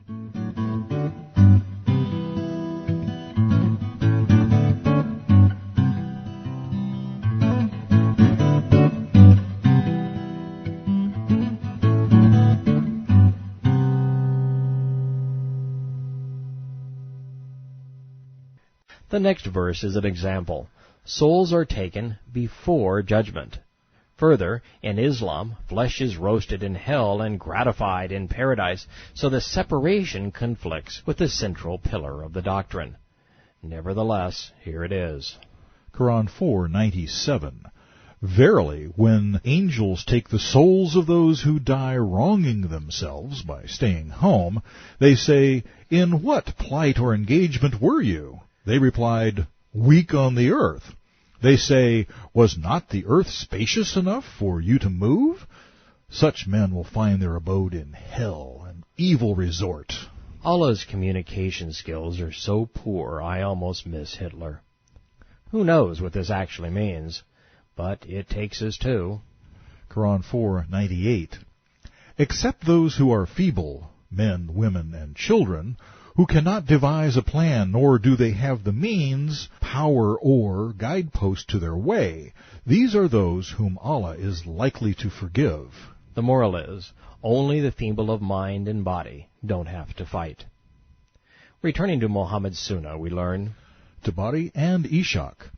The next verse is an example. Souls are taken before judgment. Further, in Islam, flesh is roasted in hell and gratified in paradise, so the separation conflicts with the central pillar of the doctrine. Nevertheless, here it is. Quran 4:97. Verily, when angels take the souls of those who die wronging themselves by staying home, they say, "In what plight or engagement were you?" They replied, "Weak on the earth." They say, "Was not the earth spacious enough for you to move?" Such men will find their abode in hell, an evil resort. Allah's communication skills are so poor I almost miss Hitler. Who knows what this actually means, but it takes us to. Quran 4:98. Except those who are feeble, men, women, and children, who cannot devise a plan, nor do they have the means, power, or guidepost to their way. These are those whom Allah is likely to forgive. The moral is, only the feeble of mind and body don't have to fight. Returning to Muhammad's Sunnah, we learn, Tabari and Ishaq.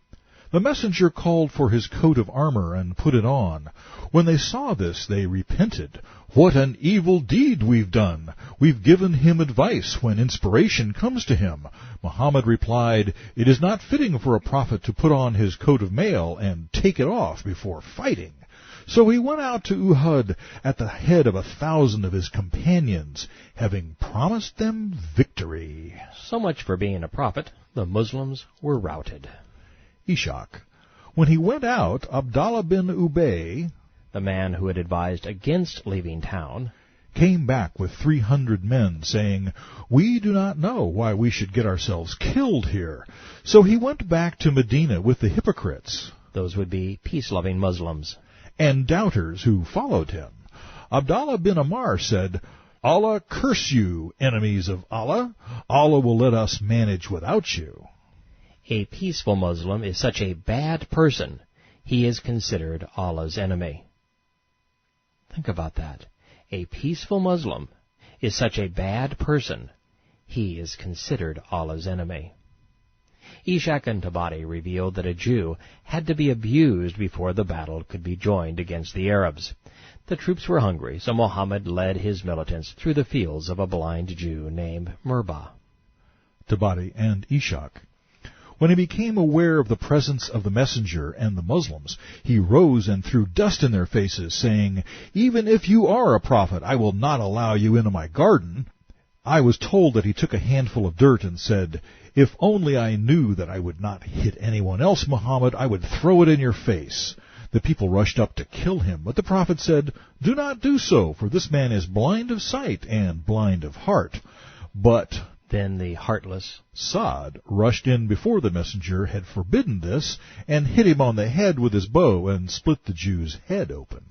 The messenger called for his coat of armor and put it on. When they saw this, they repented. "What an evil deed we've done! We've given him advice when inspiration comes to him." Muhammad replied, "It is not fitting for a prophet to put on his coat of mail and take it off before fighting." So he went out to Uhud at the head of 1,000 of his companions, having promised them victory. So much for being a prophet. The Muslims were routed. Ishaq. When he went out, Abdallah bin Ubay, the man who had advised against leaving town, came back with 300 men, saying, "We do not know why we should get ourselves killed here." So he went back to Medina with the hypocrites. Those would be peace-loving Muslims. And doubters who followed him. Abdallah bin Ammar said, "Allah curse you, enemies of Allah. Allah will let us manage without you." A peaceful Muslim is such a bad person, he is considered Allah's enemy. Think about that. A peaceful Muslim is such a bad person, he is considered Allah's enemy. Ishaq and Tabari revealed that a Jew had to be abused before the battle could be joined against the Arabs. The troops were hungry, so Muhammad led his militants through the fields of a blind Jew named Murba. Tabari and Ishaq. When he became aware of the presence of the messenger and the Muslims, he rose and threw dust in their faces, saying, "Even if you are a prophet, I will not allow you into my garden." I was told that he took a handful of dirt and said, "If only I knew that I would not hit anyone else, Muhammad, I would throw it in your face." The people rushed up to kill him, but the prophet said, "Do not do so, for this man is blind of sight and blind of heart." But then the heartless Sa'd rushed in before the messenger had forbidden this, and hit him on the head with his bow and split the Jew's head open.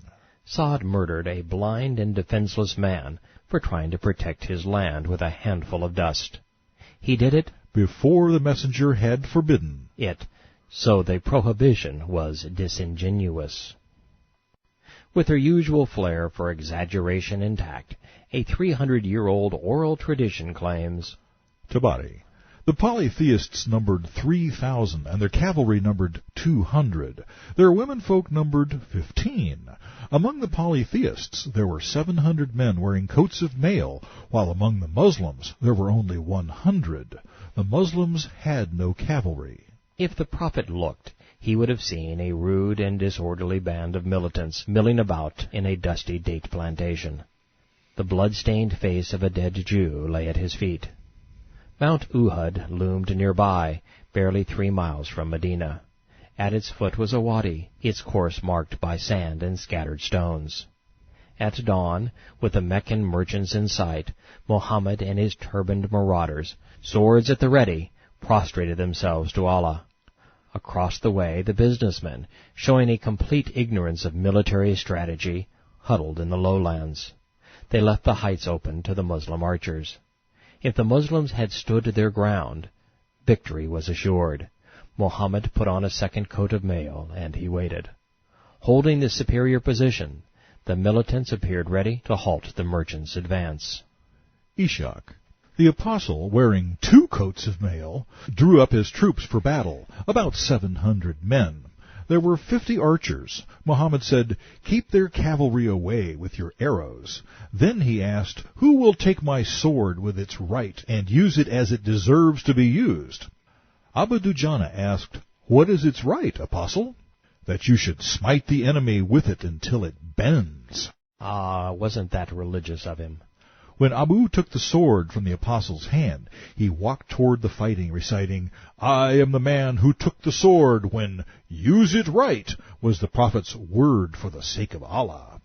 Sa'd murdered a blind and defenseless man for trying to protect his land with a handful of dust. He did it before the messenger had forbidden it, so the prohibition was disingenuous. With her usual flair for exaggeration intact, a 300-year-old oral tradition claims, Tabari. The polytheists numbered 3,000, and their cavalry numbered 200. Their womenfolk numbered 15. Among the polytheists there were 700 men wearing coats of mail, while among the Muslims there were only 100. The Muslims had no cavalry. If the prophet looked, he would have seen a rude and disorderly band of militants milling about in a dusty date plantation. The blood-stained face of a dead Jew lay at his feet. Mount Uhud loomed nearby, barely 3 miles from Medina. At its foot was a wadi, its course marked by sand and scattered stones. At dawn, with the Meccan merchants in sight, Muhammad and his turbaned marauders, swords at the ready, prostrated themselves to Allah. Across the way, the businessmen, showing a complete ignorance of military strategy, huddled in the lowlands. They left the heights open to the Muslim archers. If the Muslims had stood their ground, victory was assured. Mohammed put on a second coat of mail, and he waited. Holding the superior position, the militants appeared ready to halt the merchants' advance. Ishaq. The apostle, wearing 2 coats of mail, drew up his troops for battle, about 700 men. There were 50 archers. Mohammed said, "Keep their cavalry away with your arrows." Then he asked, "Who will take my sword with its right and use it as it deserves to be used?" Abu Dujana asked, "What is its right, apostle?" "That you should smite the enemy with it until it bends." Wasn't that religious of him? When Abu took the sword from the apostle's hand, he walked toward the fighting, reciting, "I am the man who took the sword when 'use it right' was the prophet's word for the sake of Allah."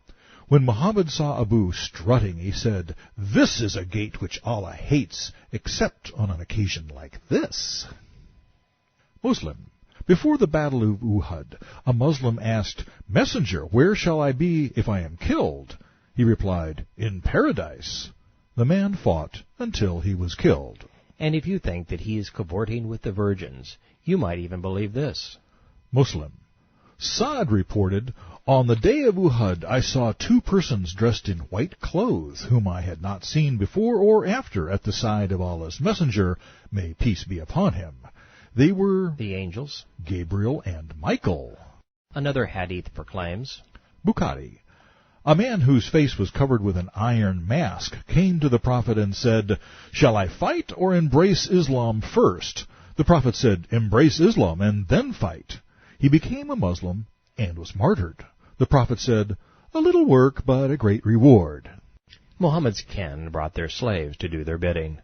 When Muhammad saw Abu strutting, he said, "This is a gait which Allah hates, except on an occasion like this." Muslim. Before the battle of Uhud, a Muslim asked, "Messenger, where shall I be if I am killed?" He replied, "In paradise." The man fought until he was killed. And if you think that he is cavorting with the virgins, you might even believe this. Muslim. Sa'd reported, "On the day of Uhud I saw 2 persons dressed in white clothes, whom I had not seen before or after at the side of Allah's messenger, may peace be upon him. They were the angels, Gabriel and Michael." Another hadith proclaims, Bukhari. A man whose face was covered with an iron mask came to the Prophet and said, "Shall I fight or embrace Islam first?" The Prophet said, "Embrace Islam and then fight." He became a Muslim and was martyred. The Prophet said, "A little work, but a great reward." Muhammad's kin brought their slaves to do their bidding.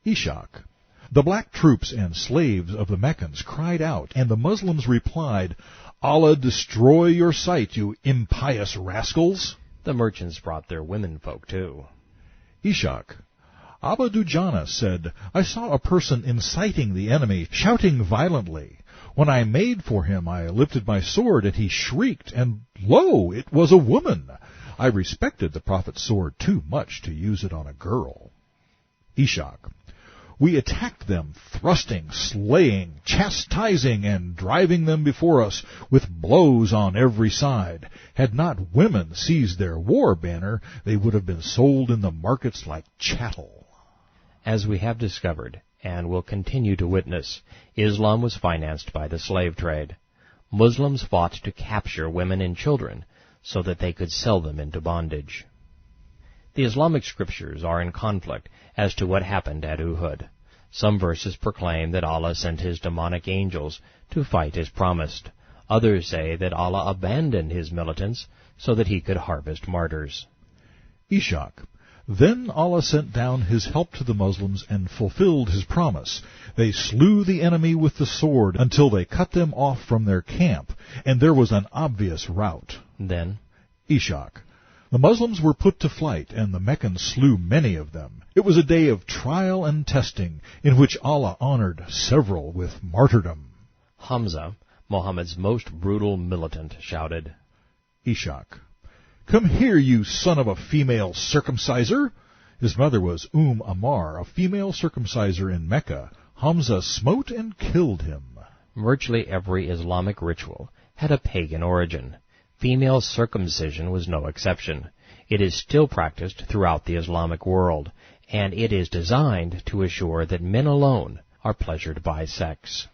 Ishaq. The black troops and slaves of the Meccans cried out, and the Muslims replied, "Allah destroy your sight, you impious rascals." The merchants brought their womenfolk too. Ishaq. Abu Dujana said, "I saw a person inciting the enemy, shouting violently. When I made for him, I lifted my sword, and he shrieked, and lo, it was a woman. I respected the Prophet's sword too much to use it on a girl." Ishaq. We attacked them, thrusting, slaying, chastising, and driving them before us with blows on every side. Had not women seized their war banner, they would have been sold in the markets like chattel. As we have discovered, and will continue to witness, Islam was financed by the slave trade. Muslims fought to capture women and children so that they could sell them into bondage. The Islamic scriptures are in conflict as to what happened at Uhud. Some verses proclaim that Allah sent his demonic angels to fight as promised. Others say that Allah abandoned his militants so that he could harvest martyrs. Ishaq. Then Allah sent down his help to the Muslims and fulfilled his promise. They slew the enemy with the sword until they cut them off from their camp, and there was an obvious rout. Then Ishaq. The Muslims were put to flight, and the Meccans slew many of them. It was a day of trial and testing, in which Allah honored several with martyrdom. Hamzah, Muhammad's most brutal militant, shouted, Ishaq. Come here, you son of a female circumciser! His mother was Ammar, a female circumciser in Mecca. Hamzah smote and killed him. Virtually every Islamic ritual had a pagan origin. Female circumcision was no exception. It is still practiced throughout the Islamic world, and it is designed to assure that men alone are pleasured by sex.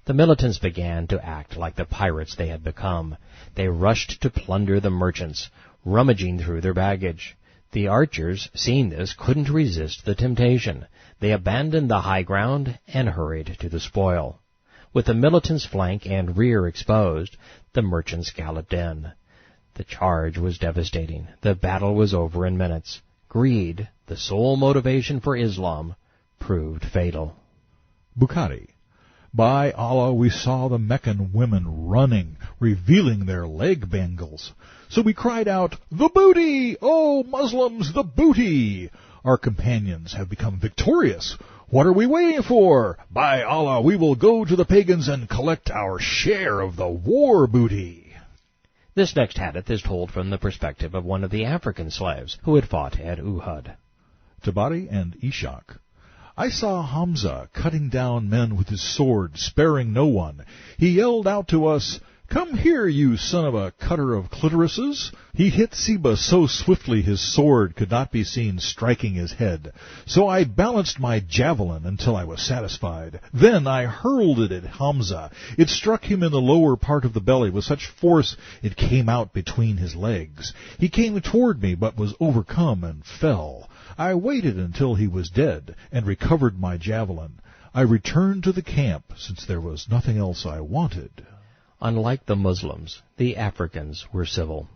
The militants began to act like the pirates they had become. They rushed to plunder the merchants, rummaging through their baggage. The archers, seeing this, couldn't resist the temptation. They abandoned the high ground and hurried to the spoil. With the militants' flank and rear exposed, the merchants galloped in. The charge was devastating. The battle was over in minutes. Greed, the sole motivation for Islam, proved fatal. Bukhari. By Allah, we saw the Meccan women running, revealing their leg bangles. So we cried out, "The booty! O Muslims, the booty!" Our companions have become victorious. What are we waiting for? By Allah, we will go to the pagans and collect our share of the war booty. This next hadith is told from the perspective of one of the African slaves who had fought at Uhud. Tabari and Ishaq. I saw Hamzah cutting down men with his sword, sparing no one. He yelled out to us, "Come here, you son of a cutter of clitorises!" He hit Seba so swiftly his sword could not be seen striking his head. So I balanced my javelin until I was satisfied. Then I hurled it at Hamzah. It struck him in the lower part of the belly with such force it came out between his legs. He came toward me, but was overcome and fell. I waited until he was dead, and recovered my javelin. I returned to the camp, since there was nothing else I wanted. Unlike the Muslims, the Africans were civil.